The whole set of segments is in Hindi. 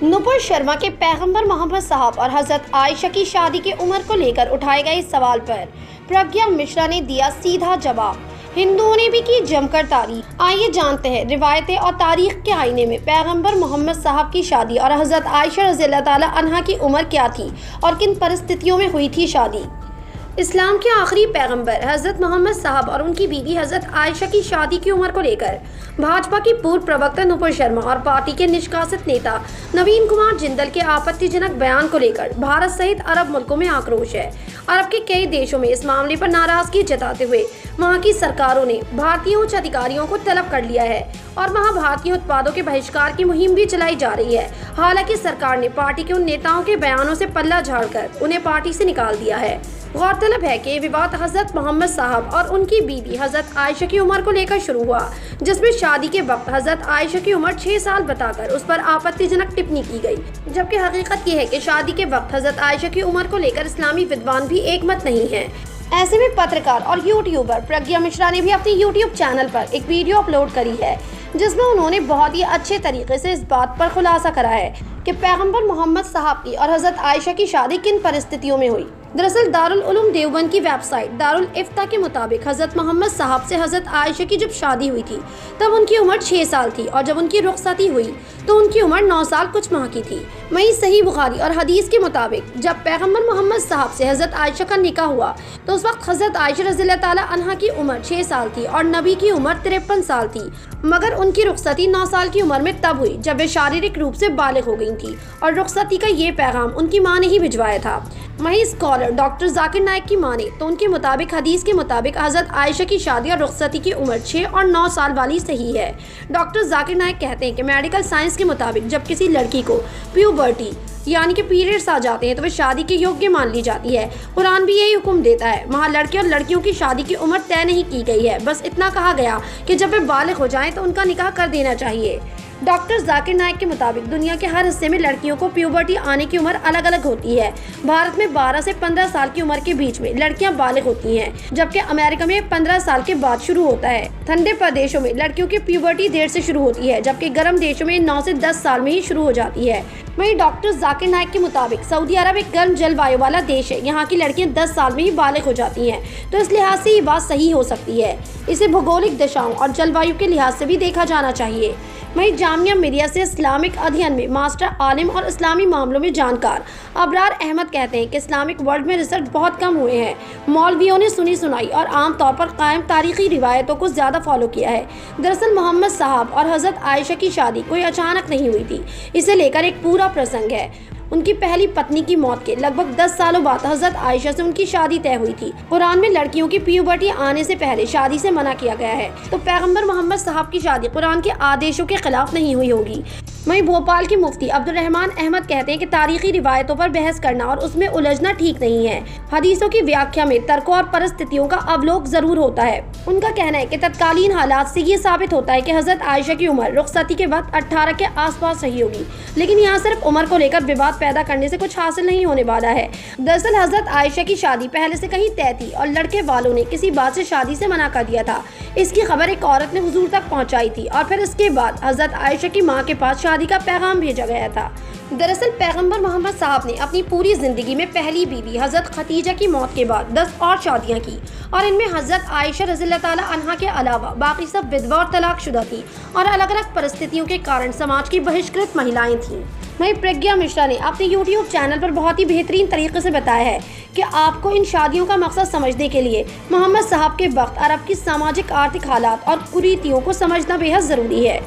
नुपुर शर्मा के पैगंबर मोहम्मद साहब और हजरत आयशा की शादी की उम्र को लेकर उठाए गए सवाल पर प्रज्ञा मिश्रा ने दिया सीधा जवाब। हिंदुओं ने भी की जमकर तारीफ। आइए जानते हैं रिवायतें और तारीख के आईने में पैगंबर मोहम्मद साहब की शादी और हजरत आयशा रज़ियल्लाहु ताला अन्हा की उम्र क्या थी और किन परिस्थितियों में हुई थी शादी। इस्लाम के आखिरी पैगंबर हज़रत मोहम्मद साहब और उनकी बीवी हज़रत आयशा की शादी की उम्र को लेकर भाजपा की पूर्व प्रवक्ता नुपुर शर्मा और पार्टी के निष्कासित नेता नवीन कुमार जिंदल के आपत्तिजनक बयान को लेकर भारत सहित अरब मुल्कों में आक्रोश है। अरब के कई देशों में इस मामले पर नाराजगी जताते हुए वहां की सरकारों ने भारतीय उच्च अधिकारियों को तलब कर लिया है और वहां भारतीय उत्पादों के बहिष्कार की मुहिम भी चलाई जा रही है। हालांकि सरकार ने पार्टी के उन नेताओं के बयानों से पल्ला झाड़कर उन्हें पार्टी से निकाल दिया है। गौरतलब है कि ये विवाद हजरत मोहम्मद साहब और उनकी बीवी हजरत आयशा की उम्र को लेकर शुरू हुआ, जिसमें शादी के वक्त हजरत आयशा की उम्र 6 साल बताकर उस पर आपत्तिजनक टिप्पणी की गई, जबकि हकीकत ये है कि शादी के वक्त हजरत आयशा की उम्र को लेकर इस्लामी विद्वान भी एकमत नहीं है। ऐसे में पत्रकार और यूट्यूबर प्रज्ञा मिश्रा ने भी अपने यूट्यूब चैनल पर एक वीडियो अपलोड करी है, जिसमें उन्होंने बहुत ही अच्छे तरीके से इस बात पर खुलासा करा है कि पैगंबर मोहम्मद साहब की और हजरत आयशा की शादी किन परिस्थितियों में हुई। दरअसल दारुल उलूम देवबंद की वेबसाइट दारुल इफ्ता के मुताबिक हजरत मोहम्मद साहब से हजरत आयशा की जब शादी हुई थी तब उनकी उम्र 6 साल थी और जब उनकी रुखसती हुई तो उनकी उम्र 9 साल कुछ माह की थी। वहीं सही बुखारी और हदीस के मुताबिक जब पैगंबर मोहम्मद साहब से हजरत आयशा का निकाह हुआ तो उस वक्त हजरत आयशा रज़ियल्लाहु ताला अन्हा की उम्र 6 साल थी और नबी की उम्र 53 साल थी, मगर उनकी रुखसती 9 साल की उम्र में तब हुई जब वे शारीरिक रूप से बालिग हो गई थी और रुखसती का ये पैगाम उनकी माँ ने ही भिजवाया था। वहीं स्कॉलर डॉक्टर जाकिर नाइक की माने तो उनके मुताबिक हदीस के मुताबिक हजरत आयशा की शादी और रुखसती की उम्र 6 और 9 साल वाली सही है। डॉक्टर जाकिर नाइक कहते हैं कि मेडिकल साइंस के मुताबिक जब किसी लड़की को प्यूबर्टी यानी कि पीरियड्स आ जाते हैं तो वे शादी के योग्य मान ली जाती है। कुरान भी यही हुक्म देता है। वहाँ लड़के और लड़कियों की शादी की उम्र तय नहीं की गई है, बस इतना कहा गया कि जब वे बालिग हो जाएं तो उनका निकाह कर देना चाहिए। डॉक्टर जाकिर नाइक के मुताबिक दुनिया के हर हिस्से में लड़कियों को प्यूबर्टी आने की उम्र अलग अलग होती है। भारत में 12 से 15 साल की उम्र के बीच में लड़कियां बालिग होती हैं, जबकि अमेरिका में 15 साल के बाद शुरू होता है। ठंडे प्रदेशों में लड़कियों की प्यूबर्टी देर से शुरू होती है, जबकि गर्म देशों में 9 से 10 साल में ही शुरू हो जाती है। वहीं डॉक्टर जाकिर नाइक के मुताबिक सऊदी अरब एक गर्म जलवायु वाला देश है, यहाँ की लड़कियां 10 साल में ही बालिग हो जाती हैं, तो इस लिहाज से ये बात सही हो सकती है। इसे भौगोलिक दशाओं और जलवायु के लिहाज से भी देखा जाना चाहिए। वहीं जामिया मिलिया से इस्लामिक अध्ययन में मास्टर आलिम और इस्लामी मामलों में जानकार अबरार अहमद कहते हैं कि इस्लामिक वर्ल्ड में रिसर्च बहुत कम हुए हैं। मौलवियों ने सुनी सुनाई और आम तौर पर कायम तारीखी रिवायतों को ज़्यादा फॉलो किया है। दरअसल मोहम्मद साहब और हजरत आयशा की शादी कोई अचानक नहीं हुई थी, इसे लेकर एक पूरा प्रसंग है। उनकी पहली पत्नी की मौत के लगभग 10 सालों बाद हजरत आयशा से उनकी शादी तय हुई थी। कुरान में लड़कियों की प्यूबर्टी आने से पहले शादी से मना किया गया है, तो पैगंबर मोहम्मद साहब की शादी कुरान के आदेशों के खिलाफ नहीं हुई होगी। वहीं भोपाल के मुफ्ती अब्दुल रहमान अहमद कहते हैं कि तारीखी रिवायतों पर बहस करना और उसमें उलझना ठीक नहीं है। हदीसों की व्याख्या में तर्कों और परिस्थितियों का अवलोक जरूर होता है। उनका कहना है कि तत्कालीन हालात से ये साबित होता है कि हजरत आयशा की उम्र रुखसती के वक्त 18 के आसपास रही होगी, लेकिन यहाँ सिर्फ उम्र को लेकर विवाद पैदा करने से कुछ हासिल नहीं होने वाला है। दरअसल हजरत आयशा की शादी पहले से कहीं तय थी और लड़के वालों ने किसी बात से शादी से मना कर दिया था। इसकी खबर एक औरत ने हुजूर तक पहुंचाई थी और फिर इसके बाद हजरत आयशा की मां के पास शादी का पैगाम भेजा गया था। दरअसल पैगंबर मोहम्मद साहब ने अपनी पूरी जिंदगी में पहली बीवी हजरत खदीजा की मौत के बाद 10 और शादियां की और इनमें हजरत आयशा रज़ियल्लाहु ताला अन्हा के अलावा बाकी सब विधवा और तलाकशुदा थी और अलग अलग परिस्थितियों के कारण समाज की बहिष्कृत महिलाएं थीं। वहीं प्रज्ञा मिश्रा ने अपने यूट्यूब चैनल पर बहुत ही बेहतरीन तरीके से बताया है कि आपको इन शादियों का मकसद समझने के लिए मोहम्मद साहब के वक्त अरब की सामाजिक आर्थिक हालात और कुरीतियों को समझना बेहद ज़रूरी है।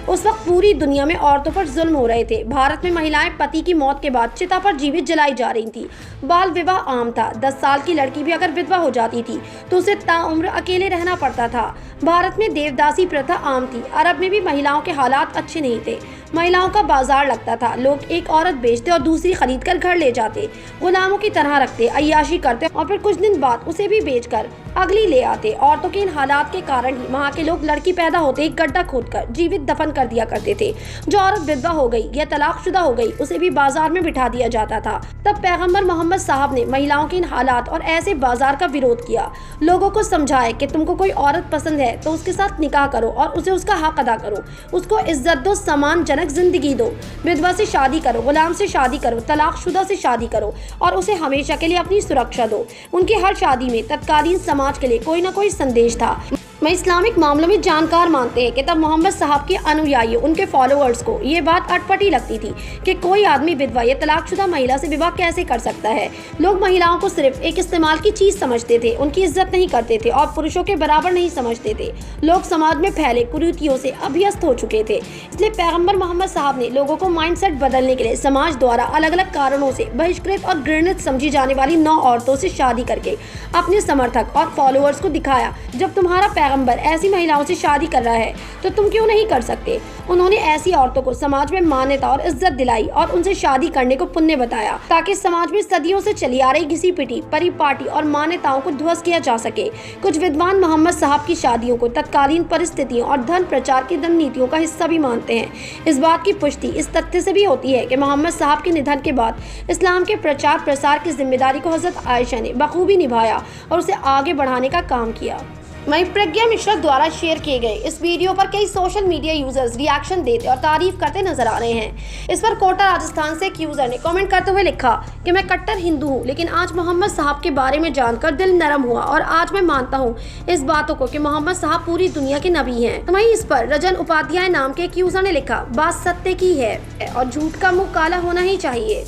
उस वक्त पूरी दुनिया में औरतों पर जुल्म हो रहे थे। भारत में महिलाएं पति की मौत के बाद चिता पर जीवित जलाई जा रही थी। बाल विवाह आम था। 10 साल की लड़की भी अगर विधवा हो जाती थी तो उसे ताउम्र अकेले रहना पड़ता था। भारत में देवदासी प्रथा आम थी। अरब में भी महिलाओं के हालात अच्छे नहीं थे। महिलाओं का बाजार लगता था। लोग एक औरत बेचते और दूसरी खरीद कर घर ले जाते, गुलामों की तरह रखते, अय्याशी करते और फिर कुछ दिन बाद उसे भी बेचकर अगली ले आते। औरतों के इन हालात के कारण ही वहाँ के लोग लड़की पैदा होते ही गड्ढा खोदकर जीवित दफन कर दिया करते थे। जो औरत विधवा हो गई या तलाकशुदा हो गई उसे भी बाजार में बिठा दिया जाता था। तब पैगंबर मोहम्मद साहब ने महिलाओं के इन हालात और ऐसे बाजार का विरोध किया। लोगों को समझाया कि तुमको कोई औरत पसंद है तो उसके साथ निकाह करो और उसे उसका हक अदा करो, उसको इज्जत दो, सम्मानजनक नरक जिंदगी दो, विधवा से शादी करो, गुलाम से शादी करो, तलाकशुदा से शादी करो और उसे हमेशा के लिए अपनी सुरक्षा दो। उनकी हर शादी में तत्कालीन समाज के लिए कोई ना कोई संदेश था। मैं इस्लामिक मामलों में जानकार मानते हैं कि तब मोहम्मद साहब के अनुयायियों, उनके फॉलोअर्स को ये बात अटपटी लगती थी कि कोई आदमी विधवा या तलाकशुदा महिला से विवाह कैसे कर सकता है। लोग महिलाओं को सिर्फ एक इस्तेमाल की चीज समझते थे, उनकी इज्जत नहीं करते थे और पुरुषों के बराबर नहीं समझते थे। लोग समाज में फैले कुरीतियों से अभ्यस्त हो चुके थे। इसलिए पैगम्बर मोहम्मद साहब ने लोगों को माइंडसेट बदलने के लिए समाज द्वारा अलग अलग कारणों से बहिष्कृत और घृणित समझी जाने वाली 9 औरतों से शादी करके अपने समर्थक और फॉलोअर्स को दिखाया, जब तुम्हारा पैगंबर ऐसी महिलाओं से शादी कर रहा है तो तुम क्यों नहीं कर सकते। उन्होंने ऐसी औरतों को समाज में मान्यता और इज्जत दिलाई और उनसे शादी करने को पुण्य बताया, ताकि समाज में सदियों से चली आ रही घिसी पिटी परिपाटी और मान्यताओं को ध्वस्त किया जा सके। कुछ विद्वान मोहम्मद साहब की शादियों को तत्कालीन परिस्थितियों और धन प्रचार की रणनीतियों का हिस्सा भी मानते हैं। इस बात की पुष्टि इस तथ्य से भी होती है कि मोहम्मद साहब के निधन के बाद इस्लाम के प्रचार प्रसार की जिम्मेदारी को हजरत आयशा ने बखूबी निभाया और उसे आगे बढ़ाने का काम किया। वहीं प्रज्ञा मिश्रा द्वारा शेयर किए गए इस वीडियो पर कई सोशल मीडिया यूजर्स रिएक्शन देते और तारीफ करते नजर आ रहे हैं। इस पर कोटा राजस्थान से एक यूजर ने कमेंट करते हुए लिखा कि मैं कट्टर हिंदू हूं, लेकिन आज मोहम्मद साहब के बारे में जानकर दिल नरम हुआ और आज मैं मानता हूं इस बातों को कि मोहम्मद साहब पूरी दुनिया के नबी हैं। वहीं इस पर रजन उपाध्याय नाम के एक यूजर ने लिखा, बात सत्य की है और झूठ का मुंह काला होना ही चाहिए।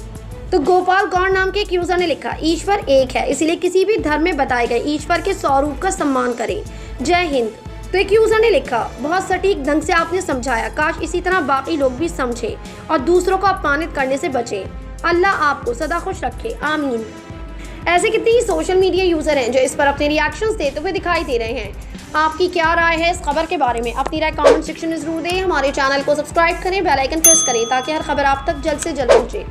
तो गोपाल गौड़ नाम के एक यूजर ने लिखा, ईश्वर एक है, इसलिए किसी भी धर्म में बताए गए ईश्वर के स्वरूप का सम्मान करें। जय हिंद। तो एक यूजर ने लिखा, बहुत सटीक ढंग से आपने समझाया, काश इसी तरह बाकी लोग भी समझें और दूसरों को अपमानित करने से बचें। अल्लाह आपको सदा खुश रखे, आमीन। ऐसे कितने ही सोशल मीडिया यूजर हैं जो इस पर अपने रिएक्शंस देते हुए दिखाई दे रहे हैं। आपकी क्या राय है इस खबर के बारे में? अपनी राय कमेंट सेक्शन में जरूर दें। हमारे चैनल को सब्सक्राइब करें, बेल आइकन प्रेस करें ताकि हर खबर आप तक जल्द से जल्द पहुंचे।